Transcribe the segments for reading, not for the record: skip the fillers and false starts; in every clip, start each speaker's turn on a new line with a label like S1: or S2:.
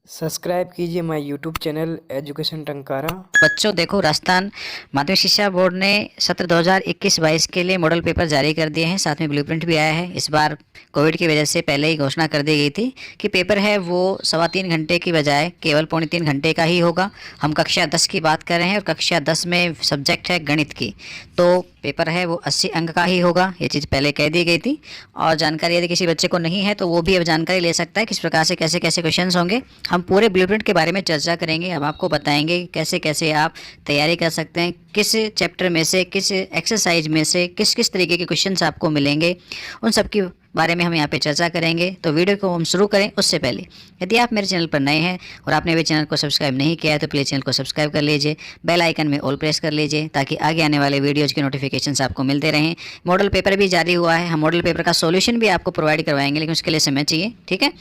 S1: Subscribe कीजिए my YouTube channel education Tankara.
S2: बच्चों देखो, राजस्थान माध्यमिक शिक्षा बोर्ड ने सत्र 2021-22 के लिए मॉडल पेपर जारी कर दिए हैं। साथ में ब्लूप्रिंट भी आया है। इस बार कोविड की वजह से पहले ही घोषणा कर दी गई थी कि पेपर है वो 3.25 घंटे की बजाय केवल 2.25 घंटे का ही होगा। हम कक्षा 10 की बात कर रहे हैं और कक्षा 10 में सब्जेक्ट है गणित की, तो पेपर है वो 80 अंक का ही होगा। ये चीज़ पहले कह दी गई थी और जानकारी यदि किसी बच्चे को नहीं है तो वो भी अब जानकारी ले सकता है किस प्रकार से कैसे कैसे क्वेश्चंस होंगे। हम पूरे ब्लूप्रिंट के बारे में चर्चा करेंगे। हम आपको बताएंगे कैसे कैसे आप तैयारी कर सकते हैं, किस चैप्टर में से, किस एक्सरसाइज में से किस किस तरीके के क्वेश्चंस आपको मिलेंगे, उन सब की बारे में हम यहाँ पे चर्चा करेंगे। तो वीडियो को हम शुरू करें उससे पहले यदि आप मेरे चैनल पर नए हैं और आपने अभी चैनल को सब्सक्राइब नहीं किया है तो प्लीज़ चैनल को सब्सक्राइब कर लीजिए, बेल आइकन में ऑल प्रेस कर लीजिए ताकि आगे आने वाले वीडियोज़ के नोटिफिकेशंस आपको मिलते रहें। मॉडल पेपर भी जारी हुआ है। हम मॉडल पेपर का सॉल्यूशन भी आपको प्रोवाइड करवाएंगे, लेकिन उसके लिए समय चाहिए, ठीक है।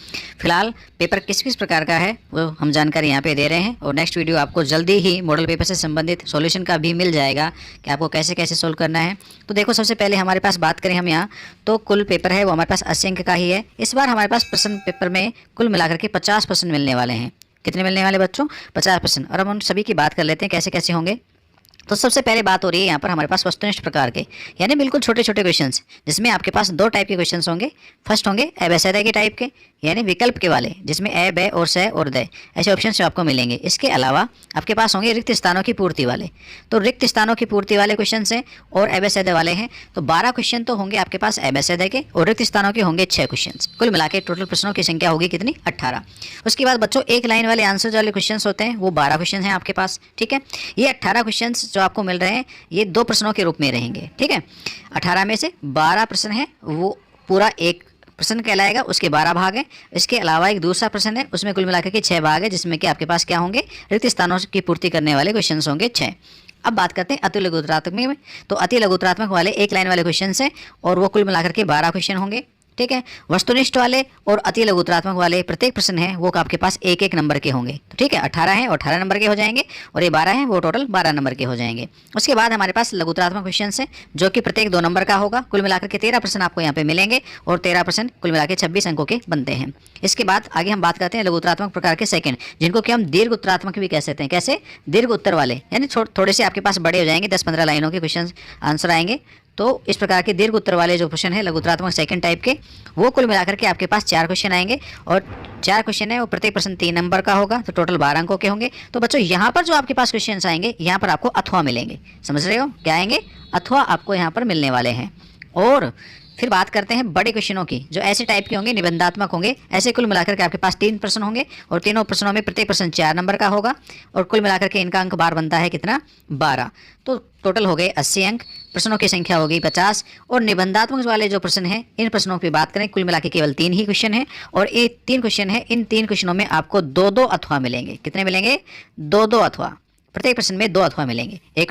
S2: फिलहाल पेपर किस किस प्रकार का है वो हम जानकारी यहाँ पे दे रहे हैं और नेक्स्ट वीडियो आपको जल्दी ही मॉडल पेपर से संबंधित सॉल्यूशन का भी मिल जाएगा कि आपको कैसे कैसे सोल्व करना है। तो देखो, सबसे पहले हमारे पास बात करें हम यहाँ, तो कुल पेपर है वो हमारे पास 80 अंक का ही है। इस बार हमारे पास प्रश्न पेपर में कुल मिलाकर के 50% मिलने वाले हैं। कितने मिलने वाले बच्चों? 50%। और अब हम सभी की बात कर लेते हैं कैसे कैसे होंगे। तो सबसे पहले बात हो रही है यहाँ पर हमारे पास वस्तुनिष्ठ प्रकार के, यानी बिल्कुल छोटे छोटे क्वेश्चंस, जिसमें आपके पास दो टाइप के क्वेश्चंस होंगे। फर्स्ट होंगे अवैध के टाइप के, यानी विकल्प के वाले, जिसमें ए, ब और स और द ऐसे ऑप्शंस आपको मिलेंगे। इसके अलावा आपके पास होंगे रिक्त स्थानों की पूर्ति वाले। तो रिक्त स्थानों की पूर्ति वाले क्वेश्चन हैं और अवैध वाले हैं, तो 12 क्वेश्चन तो होंगे आपके पास अवैध के और रिक्त स्थानों के होंगे 6 क्वेश्चन। कुल मिला के टोटल प्रश्नों की संख्या होगी कितनी? 18। उसके बाद बच्चों एक लाइन वाले आंसर वाले क्वेश्चन होते हैं, वो 12 क्वेश्चन हैं आपके पास, ठीक है। ये 18 क्वेश्चन जो आपको मिल रहे हैं ये 2 प्रश्नों के रूप में रहेंगे, ठीक है। 18 में से 12 प्रश्न है वो पूरा एक प्रश्न कहलाएगा, उसके 12 भाग हैं। इसके अलावा एक दूसरा प्रश्न है, उसमें कुल मिलाकर के 6 भाग है, जिसमें कि आपके पास क्या होंगे? रिक्त स्थानों की पूर्ति करने वाले क्वेश्चन होंगे 6। अब बात करते हैं अति लघुत्तरात्मक में। तो अति लघुत्तरात्मक वाले एक लाइन वाले क्वेश्चन हैं और वो कुल मिलाकर के 12 क्वेश्चन होंगे, ठीक है। वस्तुनिष्ठ वाले और अति लघुत्तरात्मक वाले प्रत्येक प्रश्न है वो आपके पास एक एक नंबर के होंगे, तो ठीक है। 18 है और 18 नंबर के हो जाएंगे और ये 12 हैं वो टोटल 12 नंबर के हो जाएंगे। उसके बाद हमारे पास लघुत्तरात्मक क्वेश्चन है जो कि प्रत्येक 2 नंबर का होगा। कुल मिलाकर के 13 प्रश्न आपको यहाँ पे मिलेंगे और 13 प्रश्न कुल मिला के 26 अंकों के बनते हैं। इसके बाद आगे हम बात करते हैं लघुत्तरात्मक प्रकार के सेकंड, जिनको कि हम दीर्घ उत्तरात्मक भी कह सकते हैं। कैसे? दीर्घ उत्तर वाले, यानी थोड़े से आपके पास बड़े हो जाएंगे, 10-15 लाइनों के क्वेश्चन आंसर आएंगे। तो इस प्रकार के दीर्घ उत्तर वाले जो क्वेश्चन है लघुत्तरात्मक सेकंड टाइप के, वो कुल मिलाकर के आपके पास 4 क्वेश्चन आएंगे और 4 क्वेश्चन है वो प्रत्येक प्रश्न 3 नंबर का होगा, तो टोटल 12 अंकों के होंगे। तो बच्चों यहाँ पर जो आपके पास क्वेश्चन आएंगे, यहाँ पर आपको अथवा मिलेंगे। समझ रहे हो क्या आएंगे? अथवा आपको यहाँ पर मिलने वाले हैं। और फिर बात करते हैं बड़े क्वेश्चनों की, जो ऐसे टाइप के होंगे, निबंधात्मक होंगे। ऐसे कुल मिलाकर के आपके पास 3 प्रश्न होंगे और तीनों प्रश्नों में प्रत्येक प्रश्न 4 नंबर का होगा और कुल मिलाकर के इनका अंक बार बनता है कितना? 12। तो टोटल हो गए 80 अंक। प्रश्नों की संख्या हो गई 50। और निबंधात्मक वाले जो प्रश्न हैं, इन प्रश्नों की बात करें, कुल मिला के केवल 3 ही क्वेश्चन हैं और ये 3 क्वेश्चन है। इन 3 क्वेश्चनों में आपको 2-2 अथवा मिलेंगे। कितने मिलेंगे? 2-2 अथवा। प्रत्येक प्रश्न में 2 अथवा मिलेंगे। एक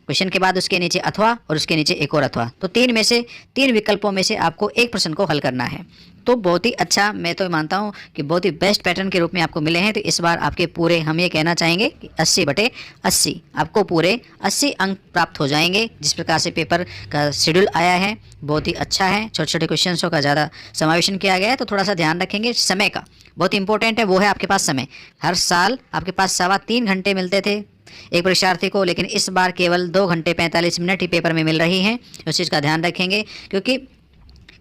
S2: क्वेश्चन के बाद उसके नीचे अथवा और उसके नीचे एक और अथवा। तो 3 में से 3 विकल्पों में से आपको एक प्रश्न को हल करना है। तो बहुत ही अच्छा, मैं तो मानता हूँ कि बहुत ही बेस्ट पैटर्न के रूप में आपको मिले हैं। तो इस बार आपके पूरे, हम ये कहना चाहेंगे कि 80/80 आपको पूरे 80 अंक प्राप्त हो जाएंगे। जिस प्रकार से पेपर का शेड्यूल आया है बहुत ही अच्छा है। छोटे छोटे क्वेश्चनों का ज़्यादा समावेशन किया गया है, तो थोड़ा सा ध्यान रखेंगे समय का, बहुत इंपॉर्टेंट है। वो है आपके पास समय। हर साल आपके पास 3.25 घंटे मिलते थे एक परीक्षार्थी को, लेकिन इस बार केवल 2 घंटे 45 मिनट ही पेपर में मिल रही हैं। उस चीज़ का ध्यान रखेंगे, क्योंकि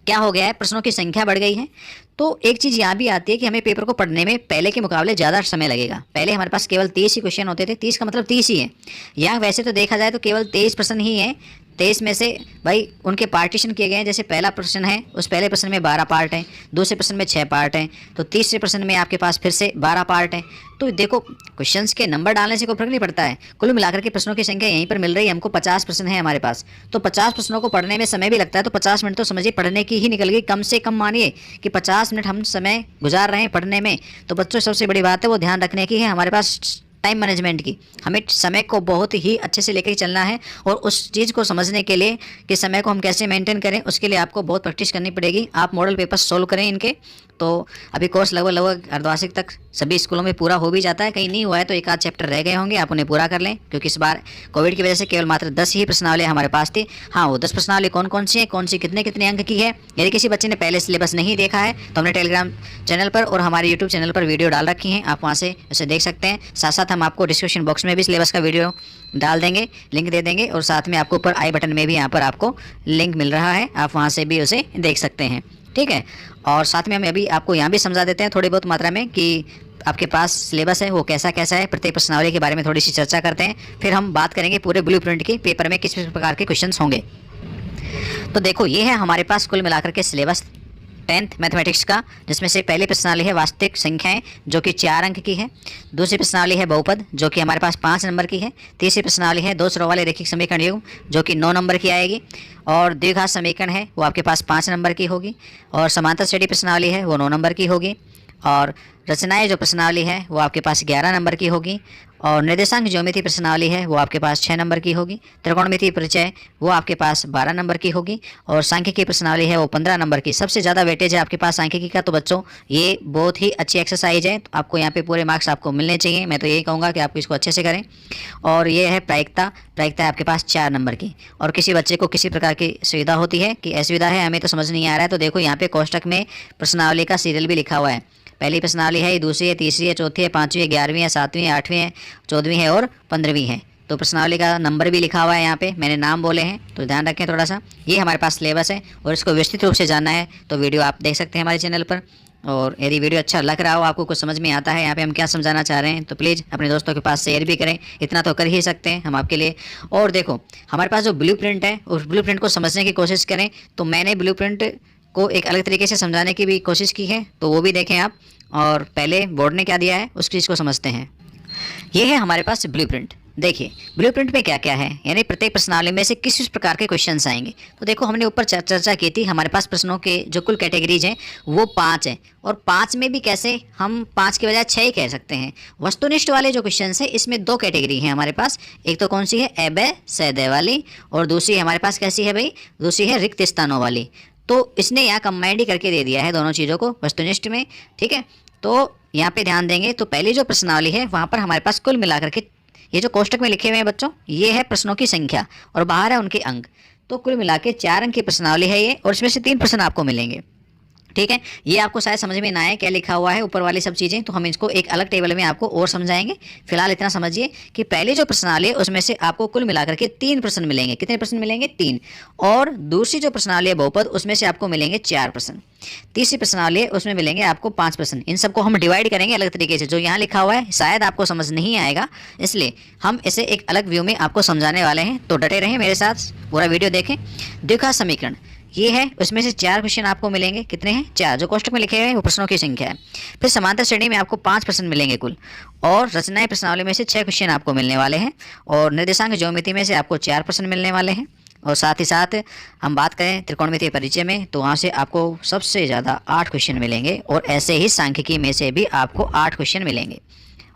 S2: क्या हो गया है, प्रश्नों की संख्या बढ़ गई है। तो एक चीज़ यहाँ भी आती है कि हमें पेपर को पढ़ने में पहले के मुकाबले ज़्यादा समय लगेगा। पहले हमारे पास केवल 30 ही क्वेश्चन होते थे। 30 का मतलब 30 ही है। यहाँ वैसे तो देखा जाए तो केवल 23 प्रश्न ही हैं। 23 में से भाई उनके पार्टीशन किए गए हैं। जैसे पहला प्रश्न है, उस पहले प्रश्न में 12 पार्ट हैं, दूसरे प्रश्न में 6 पार्ट हैं, तो तीसरे प्रश्न में आपके पास फिर से 12 पार्ट हैं। तो देखो, क्वेश्चंस के नंबर डालने से कोई फर्क नहीं पड़ता है। कुल मिलाकर के प्रश्नों की संख्या यहीं पर मिल रही है। हमको 50 प्रश्न है हमारे पास, तो 50 प्रश्नों को पढ़ने में समय भी लगता है। तो 50 मिनट तो समझिए पढ़ने की ही निकल गई। कम से कम मानिए कि 50 मिनट हम समय गुजार रहे हैं पढ़ने में। तो बच्चों सबसे बड़ी बात है वो ध्यान रखने की है, हमारे पास टाइम मैनेजमेंट की। हमें समय को बहुत ही अच्छे से लेकर चलना है और उस चीज़ को समझने के लिए कि समय को हम कैसे मेंटेन करें, उसके लिए आपको बहुत प्रैक्टिस करनी पड़ेगी। आप मॉडल पेपर सोल्व करें इनके। तो अभी कोर्स लगभग अर्धवार्षिक तक सभी स्कूलों में पूरा हो भी जाता है, कहीं नहीं हुआ है तो एक आध चैप्टर रह गए होंगे, आप उन्हें पूरा कर लें, क्योंकि इस बार कोविड की वजह से केवल मात्र 10 ही प्रश्नावली हमारे पास थी। हाँ, वो 10 प्रश्नावली कौन कौन सी है, कौन सी कितने कितने अंक की है, यदि किसी बच्चे ने पहले सिलेबस नहीं देखा है तो हमने टेलीग्राम चैनल पर और हमारे यूट्यूब चैनल पर वीडियो डाल रखी हैं, आप वहाँ से उसे देख सकते हैं। साथ साथ हम आपको डिस्क्रिप्शन बॉक्स में भी सिलेबस का वीडियो डाल देंगे, लिंक दे देंगे, और साथ में आपको ऊपर आई बटन में भी यहाँ पर आपको लिंक मिल रहा है, आप वहाँ से भी उसे देख सकते हैं। ठीक है, और साथ में हम अभी आपको यहाँ भी समझा देते हैं थोड़ी बहुत मात्रा में कि आपके पास सिलेबस है वो कैसा कैसा है, प्रत्येक प्रश्नावली के बारे में थोड़ी सी चर्चा करते हैं, फिर हम बात करेंगे पूरे ब्लूप्रिंट की पेपर में किस प्रकार के क्वेश्चंस होंगे। तो देखो, ये है हमारे पास कुल मिलाकर के सिलेबस 10th मैथमेटिक्स का, जिसमें से पहली प्रश्नावली है वास्तविक संख्याएं जो कि 4 अंक की है। दूसरी प्रश्नावली है बहुपद जो कि हमारे पास 5 नंबर की है। तीसरी प्रश्नावली है दो स्रों वाले रैखिक समीकरण युग्म जो कि 9 नंबर की आएगी। और द्विघात समीकरण है वो आपके पास 5 नंबर की होगी। और समांतर श्रेणी प्रश्नावली है वो 9 नंबर की होगी। और रचनाएं जो प्रश्नावली है वो आपके पास 11 नंबर की होगी। और निर्देशांक ज्योमेट्री प्रश्नावली है वो आपके पास 6 नंबर की होगी। त्रिकोणमिति परिचय वो आपके पास 12 नंबर की होगी। और सांख्यिकी प्रश्नावली है वो 15 नंबर की। सबसे ज़्यादा वेटेज है आपके पास सांख्यिकी का, तो बच्चों ये बहुत ही अच्छी एक्सरसाइज है, तो आपको यहाँ पे पूरे मार्क्स आपको मिलने चाहिए। मैं तो यही कहूँगा कि आप इसको अच्छे से करें। और ये है प्रायिकता, प्रायिकता है आपके पास 4 नंबर की। और किसी बच्चे को किसी प्रकार की सुविधा होती है कि असुविधा है हमें तो समझ नहीं आ रहा है, तो देखो यहाँ पे कोष्टक में प्रश्नावली का सीरियल भी लिखा हुआ है। पहली प्रश्नावली है, दूसरी है, तीसरी है, चौथी है, पाँचवीं है, 11वीं है, 7वीं है, 8वीं है, 14वीं है और 15वीं है। तो प्रश्नावली का नंबर भी लिखा हुआ है यहाँ पे, मैंने नाम बोले हैं तो ध्यान रखें थोड़ा सा। ये हमारे पास सिलेबस है और इसको विस्तृत रूप से जानना है तो वीडियो आप देख सकते हैं हमारे चैनल पर। और यदि वीडियो अच्छा लग रहा हो, आपको कुछ समझ में आता है यहाँ पे हम क्या समझाना चाह रहे हैं, तो प्लीज़ अपने दोस्तों के पास शेयर भी करें, इतना तो कर ही सकते हैं हम आपके लिए। और देखो, हमारे पास जो ब्लूप्रिंट है उस ब्लूप्रिंट को समझने की कोशिश करें, तो मैंने ब्लूप्रिंट को एक अलग तरीके से समझाने की भी कोशिश की है, तो वो भी देखें आप। और पहले बोर्ड ने क्या दिया है उस चीज़ को समझते हैं। ये है हमारे पास ब्लूप्रिंट। देखिए ब्लूप्रिंट में क्या क्या है, यानी प्रत्येक प्रश्नावली में से किस प्रकार के क्वेश्चंस आएंगे। तो देखो, हमने ऊपर चर्चा की थी, हमारे पास प्रश्नों के जो कुल कैटेगरीज हैं वो 5 हैं। और 5 में भी कैसे, हम 5 के बजाय 6 ही कह सकते हैं। वस्तुनिष्ठ वाले जो क्वेश्चंस हैं इसमें 2 कैटेगरी हैं हमारे पास। एक तो कौन सी है, एबे सैदे वाली, और दूसरी हमारे पास कैसी है भाई, दूसरी है रिक्त स्थानों वाली। तो इसने यहाँ कंबाइंड ही करके दे दिया है दोनों चीज़ों को वस्तुनिष्ठ में। ठीक है, तो यहाँ पे ध्यान देंगे तो पहली जो प्रश्नावली है वहाँ पर हमारे पास कुल मिलाकर के ये जो कोष्टक में लिखे हुए हैं बच्चों, ये है प्रश्नों की संख्या और बाहर है उनके अंक। तो कुल मिला के 4 अंक की प्रश्नावली है ये, और इसमें से 3 प्रश्न आपको मिलेंगे। ठीक है, ये आपको शायद समझ में ना आए क्या लिखा हुआ है ऊपर वाली सब चीज़ें, तो हम इसको एक अलग टेबल में आपको और समझाएंगे। फिलहाल इतना समझिए कि पहले जो प्रश्नावली है उसमें से आपको कुल मिलाकर के 3 प्रश्न मिलेंगे। कितने प्रश्न मिलेंगे, 3। और दूसरी जो प्रश्नावली है बहुपद, उसमें से आपको मिलेंगे 4 प्रश्न। तीसरी प्रश्नावली है उसमें मिलेंगे आपको 5 प्रश्न। इन सबको हम डिवाइड करेंगे अलग तरीके से। जो यहाँ लिखा हुआ है शायद आपको समझ नहीं आएगा, इसलिए हम इसे एक अलग व्यू में आपको समझाने वाले हैं, तो डटे रहें मेरे साथ, पूरा वीडियो देखें। द्विघात समीकरण ये है, उसमें से 4 क्वेश्चन आपको मिलेंगे। कितने हैं, 4, जो कोष्टक में लिखे हुए हैं वो प्रश्नों की संख्या है। फिर समांतर श्रेणी में आपको 5 प्रश्न मिलेंगे कुल। और रचनाएं प्रश्नावली में से 6 क्वेश्चन आपको मिलने वाले हैं। और निर्देशांक ज्योमेट्री में से आपको 4 प्रश्न मिलने वाले हैं। और साथ ही साथ हम बात करें त्रिकोणमितीय परिचय में, तो वहाँ से आपको सबसे ज़्यादा 8 क्वेश्चन मिलेंगे। और ऐसे ही सांख्यिकी में से भी आपको 8 क्वेश्चन मिलेंगे।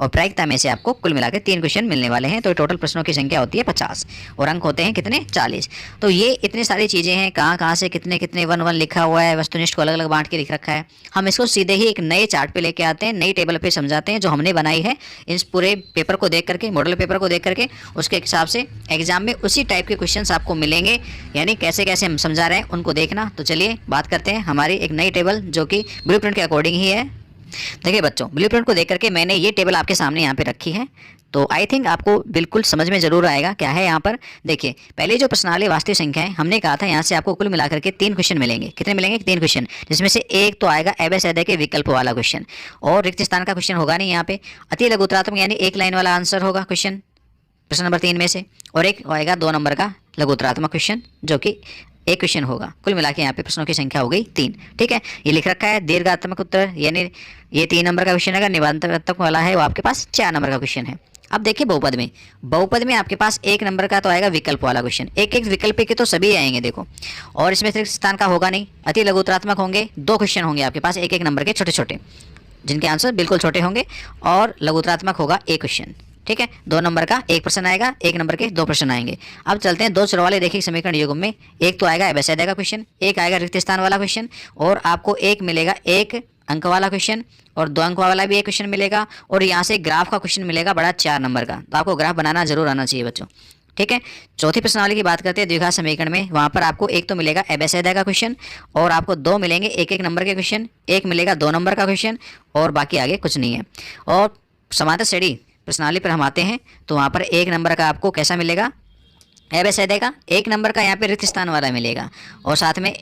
S2: और प्रायिकता में से आपको कुल मिलाकर 3 क्वेश्चन मिलने वाले हैं। तो टोटल प्रश्नों की संख्या होती है 50 और अंक होते हैं कितने, 40। तो ये इतनी सारी चीज़ें हैं, कहाँ कहाँ से कितने कितने 1 1 लिखा हुआ है, वस्तुनिष्ठ को अलग अलग बांट के लिख रखा है। हम इसको सीधे ही एक नए चार्ट पे लेके आते हैं, नई टेबल पे समझाते हैं जो हमने बनाई है। इस पूरे पेपर को देख करके, मॉडल पेपर को देख करके, उसके हिसाब से एग्जाम में उसी टाइप के क्वेश्चन आपको मिलेंगे, यानी कैसे कैसे हम समझा रहे हैं उनको देखना। तो चलिए बात करते हैं हमारी एक नई टेबल जो कि ब्लूप्रिंट के अकॉर्डिंग ही है। देखिए बच्चों, ब्लूप्रिंट को देख करके मैंने ये टेबल आपके सामने यहाँ पे रखी है, तो आई थिंक आपको बिल्कुल समझ में जरूर आएगा क्या है यहाँ पर। देखिए पहले जो प्रश्नावली वास्तविक संख्या है, हमने कहा था यहाँ से आपको कुल मिलाकर के 3 क्वेश्चन मिलेंगे। कितने मिलेंगे, 3 क्वेश्चन, जिसमें से एक तो आएगा एबे सैदे के विकल्प वाला क्वेश्चन, और रिक्त स्थान का क्वेश्चन होगा नहीं यहाँ पे। अति लघुत्तरात्मक यानी एक लाइन वाला आंसर होगा क्वेश्चन प्रश्न नंबर 3 में से, और एक आएगा 2 नंबर का लघुत्तरात्मक क्वेश्चन जो कि एक क्वेश्चन होगा। कुल मिला के यहाँ पे प्रश्नों की संख्या हो गई 3। ठीक है, ये लिख रखा है दीर्घात्मक उत्तर, यानी ये 3 नंबर का क्वेश्चन है। निबंधात्मक वाला है वो आपके पास 4 नंबर का क्वेश्चन है। अब देखिए बहुपद में आपके पास 1 नंबर का तो आएगा विकल्प वाला क्वेश्चन। एक एक विकल्प के तो सभी आएंगे देखो, और इसमें रिक्त स्थान का होगा नहीं। अति लघुत्तरात्मक होंगे, 2 क्वेश्चन होंगे आपके पास 1 1 नंबर के छोटे छोटे, जिनके आंसर बिल्कुल छोटे होंगे। और लघुत्तरात्मक होगा 1 क्वेश्चन। ठीक है, 2 नंबर का 1 प्रश्न आएगा, 1 नंबर के 2 प्रश्न आएंगे। अब चलते हैं दो चर वाले देखिए समीकरण युग्म में। एक तो आएगा एबेसेदा का क्वेश्चन, एक आएगा रिक्त स्थान वाला क्वेश्चन, और आपको एक मिलेगा 1 अंक वाला क्वेश्चन, और 2 अंक वाला भी एक क्वेश्चन मिलेगा, और यहाँ से ग्राफ का क्वेश्चन मिलेगा बड़ा 4 नंबर का। तो आपको ग्राफ बनाना जरूर आना चाहिए बच्चों, ठीक है। चौथी प्रश्नावली की बात करते हैं द्विघात समीकरण में। वहाँ पर आपको एक तो मिलेगा एबेसेदा का क्वेश्चन, और आपको 2 मिलेंगे 1-1 नंबर के क्वेश्चन, एक मिलेगा 2 नंबर का क्वेश्चन, और बाकी आगे कुछ नहीं है। और समांतर श्रेणी प्रश्नावली पर हम आते हैं तो वहाँ पर 1 नंबर का आपको कैसा मिलेगा, एबेसेदा का 1 नंबर का यहाँ पे रिक्त स्थान वाला मिलेगा, और साथ में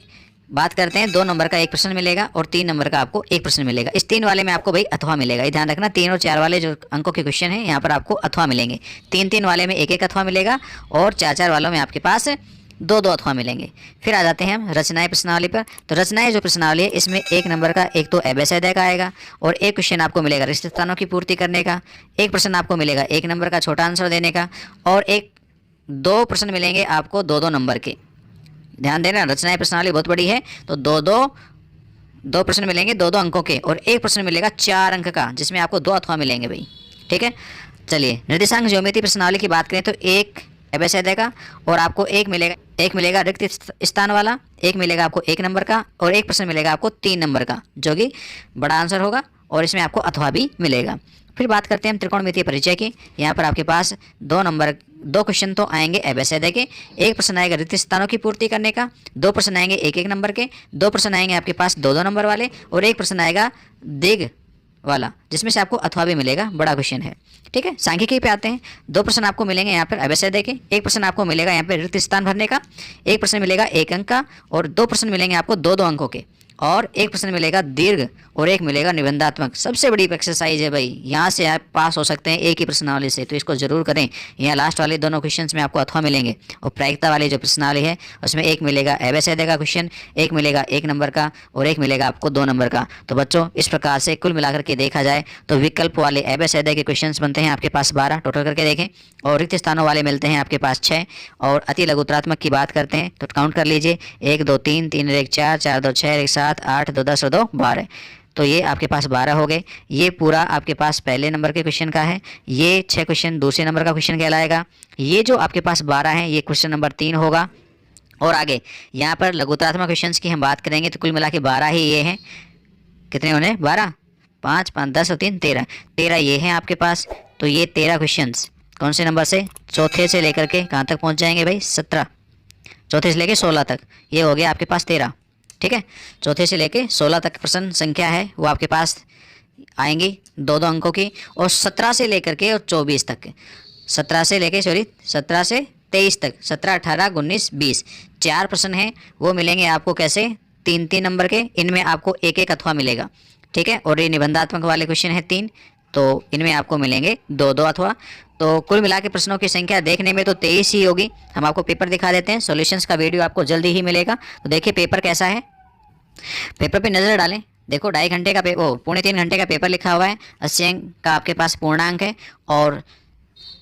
S2: बात करते हैं 2 नंबर का 1 प्रश्न मिलेगा, और 3 नंबर का आपको 1 प्रश्न मिलेगा। इस 3 वाले में आपको भाई अथवा मिलेगा, ये ध्यान रखना। 3 और 4 वाले जो अंकों के क्वेश्चन हैं यहाँ पर आपको अथवा मिलेंगे। 3-3 वाले में 1-1 अथवा मिलेगा, और 4-4 वालों में आपके पास 2-2 अथवा मिलेंगे। फिर आ जाते हैं हम रचनाएं प्रश्नावली पर। तो रचनाएं जो प्रश्नावली है इसमें 1 नंबर का एक तो एबेसेदा का आएगा, और एक क्वेश्चन आपको मिलेगा रिक्त स्थानों की पूर्ति करने का, एक प्रश्न आपको मिलेगा 1 नंबर का छोटा आंसर देने का, और 2 प्रश्न मिलेंगे आपको 2-2 नंबर के। ध्यान देना, रचनाएं प्रश्नावली बहुत बड़ी है, तो 2 प्रश्न मिलेंगे 2-2 अंकों के, और एक प्रश्न मिलेगा 4 अंक का जिसमें आपको 2 अथवा मिलेंगे भाई, ठीक है। चलिए निर्देशांक ज्योमेट्री प्रश्नावली की बात करें तो 1 एबेसेदा का, और आपको एक मिलेगा रिक्त स्थान वाला, एक मिलेगा आपको 1 नंबर का, और एक प्रश्न मिलेगा आपको 3 नंबर का जो कि बड़ा आंसर होगा, और इसमें आपको अथवा भी मिलेगा। फिर बात करते हैं हम त्रिकोणमितीय परिचय की। यहाँ पर आपके पास 2 क्वेश्चन तो आएंगे एबेसेदा के, एक प्रश्न आएगा रिक्त स्थानों की पूर्ति करने का, 2 प्रश्न आएंगे 1-1 नंबर के, 2 प्रश्न आएंगे आपके पास 2-2 नंबर वाले, और एक प्रश्न आएगा दिग वाला जिसमें से आपको अथवा भी मिलेगा, बड़ा क्वेश्चन है, ठीक है। सांख्यिकी पे आते हैं। 2 प्रश्न आपको मिलेंगे यहाँ पर एबेसेदा के, एक प्रश्न आपको मिलेगा यहाँ पर रिक्त स्थान भरने का, एक प्रश्न मिलेगा 1 अंक का, और 2 प्रश्न मिलेंगे आपको 2-2 अंकों के, और एक प्रश्न मिलेगा दीर्घ, और एक मिलेगा निबंधात्मक। सबसे बड़ी एक्सरसाइज है भाई, यहाँ से आप पास हो सकते हैं एक ही प्रश्नावली से, तो इसको जरूर करें। यहाँ लास्ट वाले दोनों क्वेश्चंस में आपको अथवा मिलेंगे, और प्रायिकता वाली जो प्रश्नावली है उसमें एक मिलेगा एबेसेदा का क्वेश्चन, एक मिलेगा 1 नंबर का, और एक मिलेगा आपको 2 नंबर का। तो बच्चों इस प्रकार से कुल मिलाकर के देखा जाए तो विकल्प वाले एबेसेदा के क्वेश्चन बनते हैं आपके पास 12 टोटल करके देखें, और रिक्त स्थानों वाले मिलते हैं आपके पास 6, और अति लघुत्रात्मक की बात करते हैं तो काउंट कर लीजिए 1 2 3 3 1 4 4 2 6 1 7 8 2 10 और 2 12। तो ये आपके पास 12 हो गए। ये पूरा आपके पास पहले नंबर के क्वेश्चन का है, ये 6 क्वेश्चन दूसरे नंबर का क्वेश्चन कहलाएगा। ये जो आपके पास 12 है ये क्वेश्चन नंबर 3 होगा। और आगे यहाँ पर लघुत्रात्मक क्वेश्चंस की हम बात करेंगे तो कुल मिला के 12 ही ये हैं। कितने होने 12 5 5 10 और 3 13 ये हैं आपके पास। तो ये 13 क्वेश्चंस कौन से नंबर से, चौथे से लेकर के कहाँ तक पहुँच जाएंगे भाई 17, चौथे से लेके 16 तक, ये हो गया आपके पास 13, ठीक है। चौथे से लेके 16 तक प्रश्न संख्या है वो आपके पास आएंगी 2-2 अंकों की, और 17 से लेकर के और 24 तक, 17 से 23 तक, 17 18 19 20 4 प्रश्न हैं वो मिलेंगे आपको कैसे 3-3 नंबर के। इनमें आपको 1-1 अथवा मिलेगा, ठीक है। और ये निबंधात्मक वाले क्वेश्चन है 3, तो इनमें आपको मिलेंगे 2-2 अथवा। तो कुल मिला के प्रश्नों की संख्या देखने में तो 23 ही होगी। हम आपको पेपर दिखा देते हैं, सॉल्यूशंस का वीडियो आपको जल्दी ही मिलेगा। तो देखिए पेपर कैसा है, पेपर पे नज़र डालें। देखो 2.5 घंटे का पौने 3 घंटे का पेपर लिखा हुआ है, 80 अंक का आपके पास पूर्णांक है, और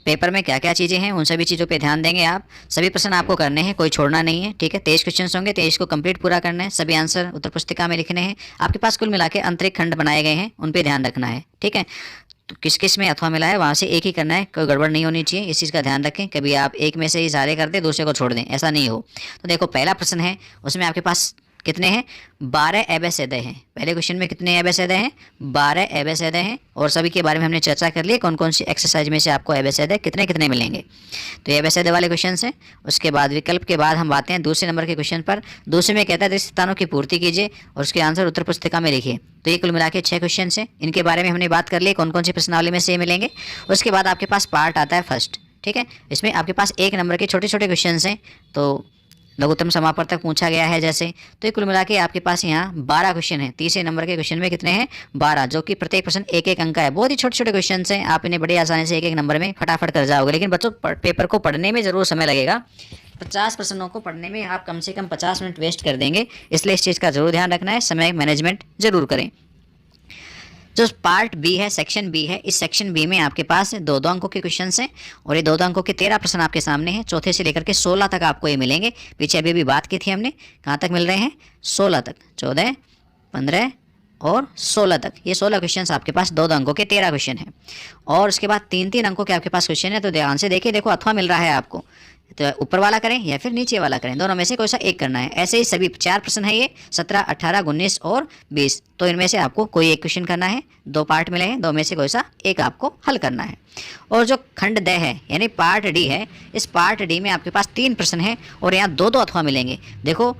S2: पेपर में क्या क्या चीज़ें हैं उन सभी चीज़ों पे ध्यान देंगे आप। सभी प्रश्न आपको करने हैं, कोई छोड़ना नहीं है, ठीक है। 23 क्वेश्चन होंगे, 23 को कंप्लीट पूरा करना है, सभी आंसर उत्तर पुस्तिका में लिखने हैं। आपके पास कुल मिला के अंतरिक्ष खंड बनाए गए हैं, उन पर ध्यान रखना है, ठीक है। तो किस किस में अथवा मिला है वहाँ से एक ही करना है, कोई गड़बड़ नहीं होनी चाहिए, इस चीज़ का ध्यान रखें। कभी आप एक में से ही सारे कर दें दूसरे को छोड़ दें, ऐसा नहीं हो। तो देखो पहला प्रश्न है उसमें आपके पास कितने हैं 12 एबेसेदा हैं। पहले क्वेश्चन में कितने एबेसेदा हैं 12 एबेसेदा हैं, और सभी के बारे में हमने चर्चा कर ली कौन कौन सी एक्सरसाइज में से आपको एबेसेदा कितने कितने मिलेंगे। तो ये एबेसेदा वाले क्वेश्चन हैं। उसके बाद विकल्प के बाद हम आते हैं दूसरे नंबर के क्वेश्चन पर। दूसरे में कहता है रिक्त स्थानों की पूर्ति कीजिए और उसके आंसर उत्तर पुस्तिका में लिखिए। तो ये कुल मिला के 6 क्वेश्चन हैं, इनके बारे में हमने बात कर ली कौन कौन सी प्रश्नावली में से मिलेंगे। उसके बाद आपके पास पार्ट आता है फर्स्ट, ठीक है। इसमें आपके पास 1 नंबर के छोटे छोटे क्वेश्चन हैं, तो लघुत्तम समापन तक पूछा गया है जैसे। तो ये कुल मिला के आपके पास यहाँ 12 क्वेश्चन हैं। तीसरे नंबर के क्वेश्चन में कितने हैं 12, जो कि प्रत्येक प्रश्न 1-1 अंक का है। बहुत ही छोटे छोटे क्वेश्चन हैं, आप इन्हें बड़ी आसानी से 1-1 नंबर में फटाफट कर जाओगे। लेकिन बच्चों पेपर को पढ़ने में ज़रूर समय लगेगा। 50 प्रश्नों को पढ़ने में आप कम से कम 50 मिनट वेस्ट कर देंगे, इसलिए इस चीज़ का जरूर ध्यान रखना है, समय मैनेजमेंट जरूर करें। जो पार्ट बी है, सेक्शन बी है, इस सेक्शन बी में आपके पास 2-2 अंकों के क्वेश्चन हैं, और ये 2-2 अंकों के 13 प्रश्न आपके सामने हैं। चौथे से लेकर के 16 तक आपको ये मिलेंगे। पीछे अभी भी बात की थी हमने, कहाँ तक मिल रहे हैं 16 तक, 14 15 और 16 तक, ये 16 क्वेश्चन आपके पास 2 अंकों के 13 क्वेश्चन हैं। और उसके बाद 3-3 अंकों के आपके पास क्वेश्चन है। तो ध्यान से देखिए, देखो अथवा मिल रहा है आपको, तो ऊपर वाला करें या फिर नीचे वाला करें, दोनों में से कोई सा एक करना है। ऐसे ही सभी 4 प्रश्न है ये, 17, 18, 19 और 20। तो इनमें से आपको कोई एक क्वेश्चन करना है। 2 पार्ट मिले हैं, 2 में से कोई सा एक आपको हल करना है। और जो खंड द है यानी पार्ट डी है, इस पार्ट डी में आपके पास 3 प्रश्न है और यहाँ 2-2 अथवा मिलेंगे। देखो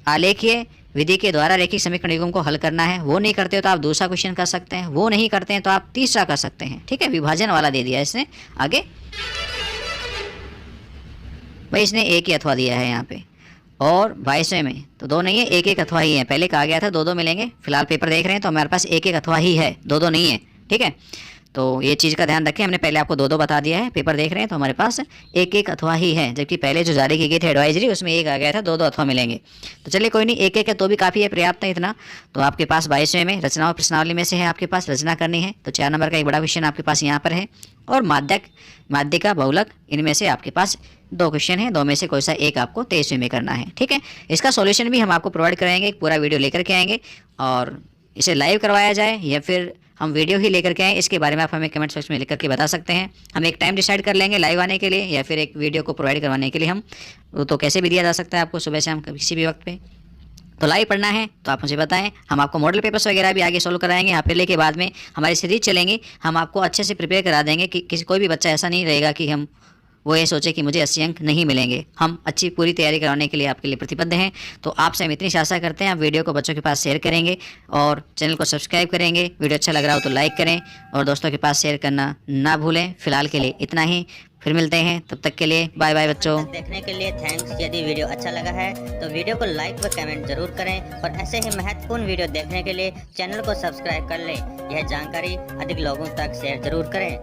S2: आलेखीय विधि के द्वारा रैखिक समीकरण युग्म को हल करना है। वो नहीं करते हो तो आप दूसरा क्वेश्चन कर सकते हैं, वो नहीं करते हैं तो आप तीसरा कर सकते हैं। ठीक है, विभाजन वाला दे दिया इसने। आगे भाई इसने एक ही अथवा दिया है यहाँ पे, और 22वें में तो 2 नहीं है, एक एक अथवा ही है। पहले कहा गया था 2-2 मिलेंगे, फिलहाल पेपर देख रहे हैं तो हमारे पास एक एक अथवा ही है, 2-2 नहीं है। ठीक है, तो ये चीज़ का ध्यान रखें। हमने पहले आपको 2-2 बता दिया है, पेपर देख रहे हैं तो हमारे पास एक एक अथवा ही है, जबकि पहले जो जारी की गई थी एडवाइजरी उसमें एक आ गया था, 2-2 अथवा मिलेंगे। तो चलिए कोई नहीं, एक एक है तो भी काफ़ी है, पर्याप्त है इतना। तो आपके पास 22वें में रचना और प्रश्नावली में से है, आपके पास रचना करनी है। तो 4 नंबर का एक बड़ा क्वेश्चन आपके पास यहाँ पर है, और माध्यिका बहुलक, इनमें से आपके पास 2 क्वेश्चन है, 2 में से कोई सा एक आपको 23वें में करना है। ठीक है, इसका सॉल्यूशन भी हम आपको प्रोवाइड कराएंगे, एक पूरा वीडियो लेकर के आएंगे। और इसे लाइव करवाया जाए या फिर हम वीडियो ही लेकर के आएँ, इसके बारे में आप हमें कमेंट सेक्शन में लिख करके बता सकते हैं। हम एक टाइम डिसाइड कर लेंगे लाइव आने के लिए या फिर एक वीडियो को प्रोवाइड करवाने के लिए। हम वो तो कैसे भी दिया जा सकता है आपको, सुबह शाम किसी भी वक्त पे। तो लाइव पढ़ना है तो आप मुझे बताएं, हम आपको मॉडल पेपर्स वगैरह भी आगे सोल्व कराएंगे। यहाँ पे लेके बाद में हमारी सीरीज चलेंगी, हम आपको अच्छे से प्रिपेयर करा देंगे कि किसी कोई भी बच्चा ऐसा नहीं रहेगा कि हम वो ये सोचे कि मुझे 80 अंक नहीं मिलेंगे। हम अच्छी पूरी तैयारी कराने के लिए आपके लिए प्रतिबद्ध हैं। तो आपसे हम इतनी आशा करते हैं, आप वीडियो को बच्चों के पास शेयर करेंगे और चैनल को सब्सक्राइब करेंगे। वीडियो अच्छा लग रहा हो तो लाइक करें और दोस्तों के पास शेयर करना ना भूलें। फिलहाल के लिए इतना ही, फिर मिलते हैं, तब तक के लिए बाय बाय बच्चों।
S3: देखने के लिए थैंक्स। यदि वीडियो अच्छा लगा है तो वीडियो को लाइक व कमेंट जरूर करें, और ऐसे ही महत्वपूर्ण वीडियो देखने के लिए चैनल को सब्सक्राइब कर लें। यह जानकारी अधिक लोगों तक शेयर जरूर करें।